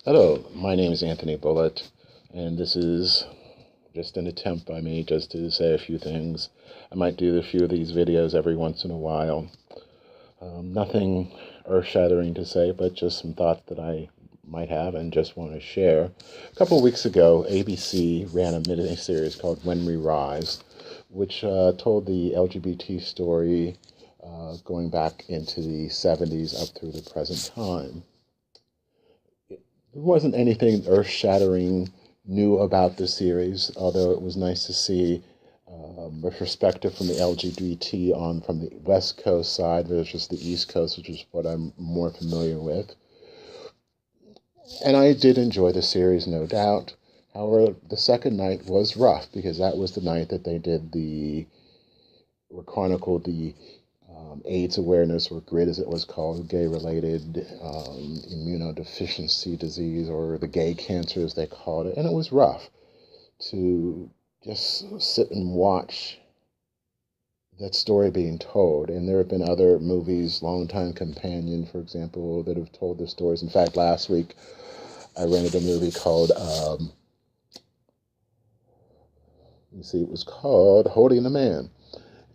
Hello, my name is Anthony Bullitt, and this is just an attempt by me just to say a few things. I might do a few of these videos every once in a while. Nothing earth-shattering to say, but just some thoughts that I might have and just want to share. A couple of weeks ago, ABC ran a mini-series called When We Rise, which told the LGBT story going back into the 70s up through the present time. There wasn't anything earth-shattering new about the series, although it was nice to see a perspective from the LGBT on from the West Coast side versus the East Coast, which is what I'm more familiar with. And I did enjoy the series, no doubt. However, the second night was rough because that was the night that they did chronicled the AIDS awareness, or GRID as it was called, gay-related immunodeficiency disease, or the gay cancer as they called it. And it was rough to just sit and watch that story being told. And there have been other movies, Longtime Companion, for example, that have told the stories. In fact, last week I rented a movie called, it was called Holding the Man.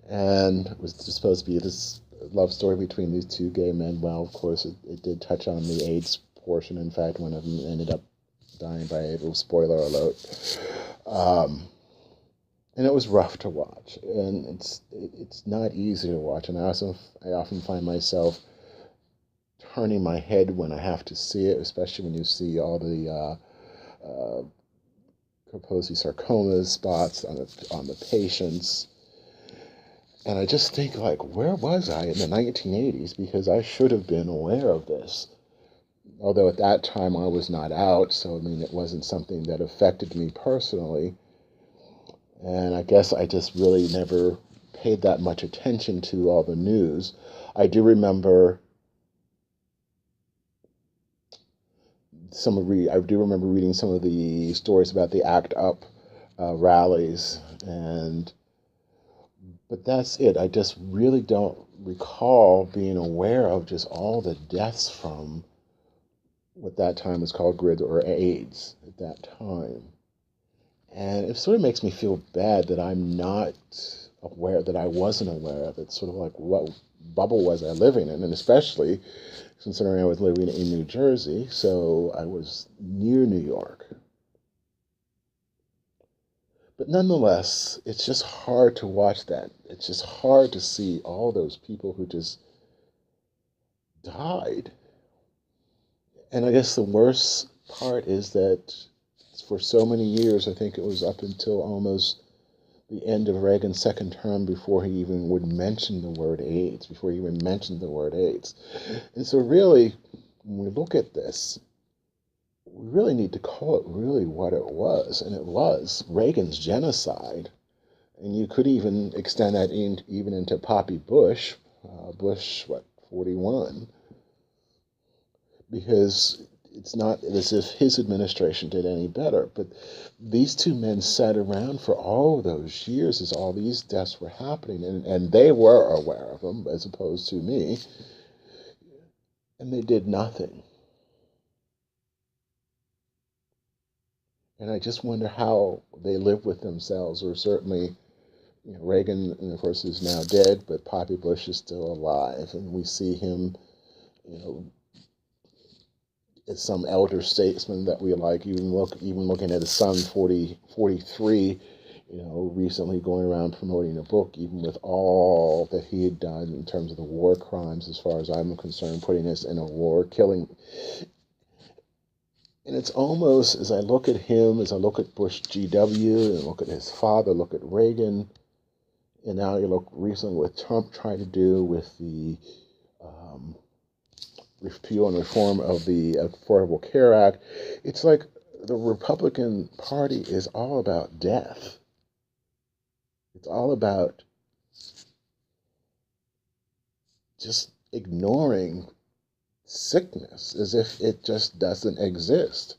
And it was supposed to be this love story between these two gay men. Well, of course, it did touch on the AIDS portion. In fact, one of them ended up dying by AIDS. Spoiler alert. And it was rough to watch, and it's not easy to watch. And I often find myself turning my head when I have to see it, especially when you see all the Kaposi sarcoma spots on the patients. And I just think, like, where was I in the 1980s? Because I should have been aware of this. Although at that time I was not out, so I mean, it wasn't something that affected me personally. And I guess I just really never paid that much attention to all the news. I do remember I do remember reading some of the stories about the ACT UP rallies, but that's it. I just really don't recall being aware of just all the deaths from what that time was called GRID, or AIDS at that time. And it sort of makes me feel bad that I'm not aware, that I wasn't aware of it. Sort of like, what bubble was I living in? And especially considering I was living in New Jersey, so I was near New York. But nonetheless, it's just hard to watch that. It's just hard to see all those people who just died. And I guess the worst part is that for so many years, I think it was up until almost the end of Reagan's second term before he even would mention the word AIDS, before he even mentioned the word AIDS. And so really, when we look at this, we really need to call it really what it was. And it was Reagan's genocide. And you could even extend that even into Poppy Bush, Bush, 41, because it's not as if his administration did any better. But these two men sat around for all those years as all these deaths were happening, and they were aware of them as opposed to me, and they did nothing. And I just wonder how they live with themselves, or certainly, Reagan, of course, is now dead, but Poppy Bush is still alive, and we see him, you know, as some elder statesman that we like, even looking at his son, 43, recently going around promoting a book, even with all that he had done in terms of the war crimes, as far as I'm concerned, putting us in a war, killing. And it's almost, as I look at him, as I look at Bush GW, and look at his father, look at Reagan, and now you look recently what Trump tried to do with the repeal and reform of the Affordable Care Act, it's like the Republican Party is all about death. It's all about just ignoring sickness as if it just doesn't exist.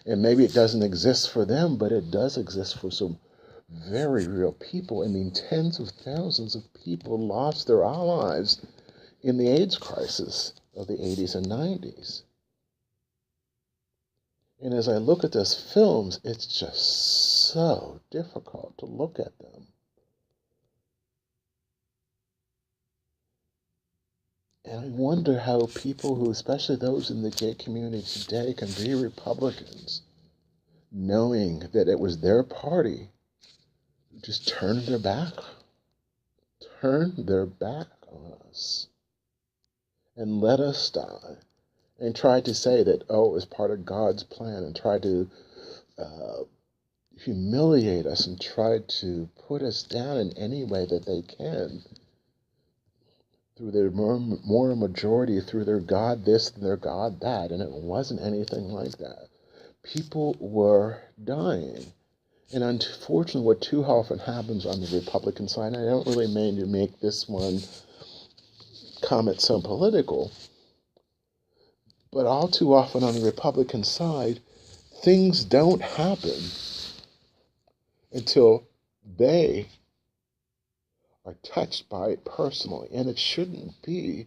And maybe it doesn't exist for them, but it does exist for some very real people. I mean, tens of thousands of people lost their lives in the AIDS crisis of the 80s and 90s. And as I look at those films, it's just so difficult to look at them. And I wonder how people who, especially those in the gay community today, can be Republicans, knowing that it was their party who just turned their back on us and let us die, and tried to say that, oh, it was part of God's plan, and tried to uh, humiliate us and tried to put us down in any way that they can through their moral majority, through their God this and their God that. And it wasn't anything like that. People were dying. And unfortunately, what too often happens on the Republican side, and I don't really mean to make this one comment so political, but all too often on the Republican side, things don't happen until they are touched by it personally. And it shouldn't be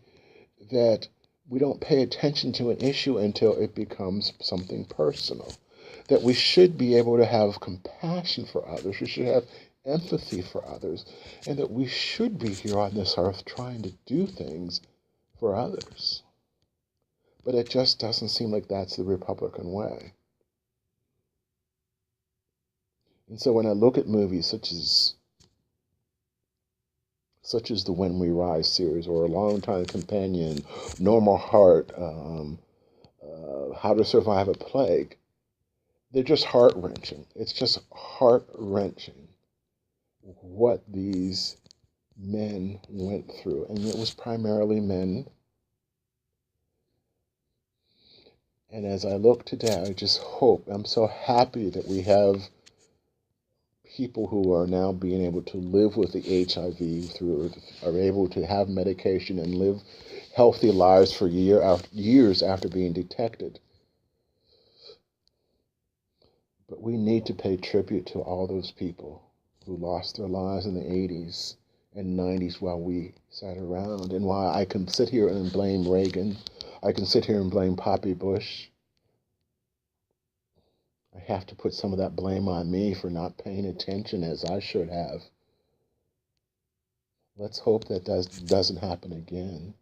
that we don't pay attention to an issue until it becomes something personal. That we should be able to have compassion for others. We should have empathy for others. And that we should be here on this earth trying to do things for others. But it just doesn't seem like that's the Republican way. And so when I look at movies such as the When We Rise series, or A Longtime Companion, Normal Heart, How to Survive a Plague, they're just heart-wrenching. It's just heart-wrenching what these men went through. And it was primarily men. And as I look today, I just hope, I'm so happy that we have people who are now being able to live with the HIV are able to have medication and live healthy lives for years after being detected. But we need to pay tribute to all those people who lost their lives in the 80s and 90s while we sat around. And while I can sit here and blame Reagan, I can sit here and blame Poppy Bush, I have to put some of that blame on me for not paying attention as I should have. Let's hope that doesn't happen again.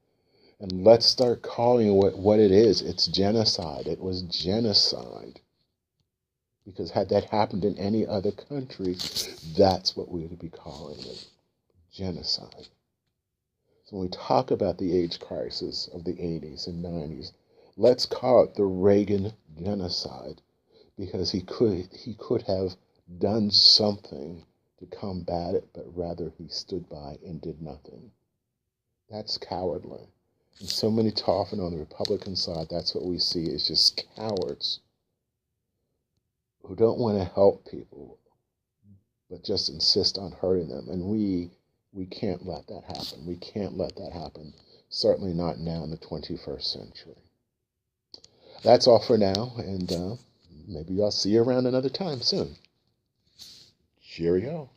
And let's start calling it what it is. It's genocide. It was genocide. Because had that happened in any other country, that's what we would be calling it. Genocide. So when we talk about the AIDS crisis of the 80s and 90s, let's call it the Reagan genocide. Because he could have done something to combat it, but rather he stood by and did nothing. That's cowardly. And so many often on the Republican side, that's what we see is just cowards who don't want to help people, but just insist on hurting them. And we can't let that happen. We can't let that happen. Certainly not now in the 21st century. That's all for now, and maybe I'll see you around another time soon. Cheerio.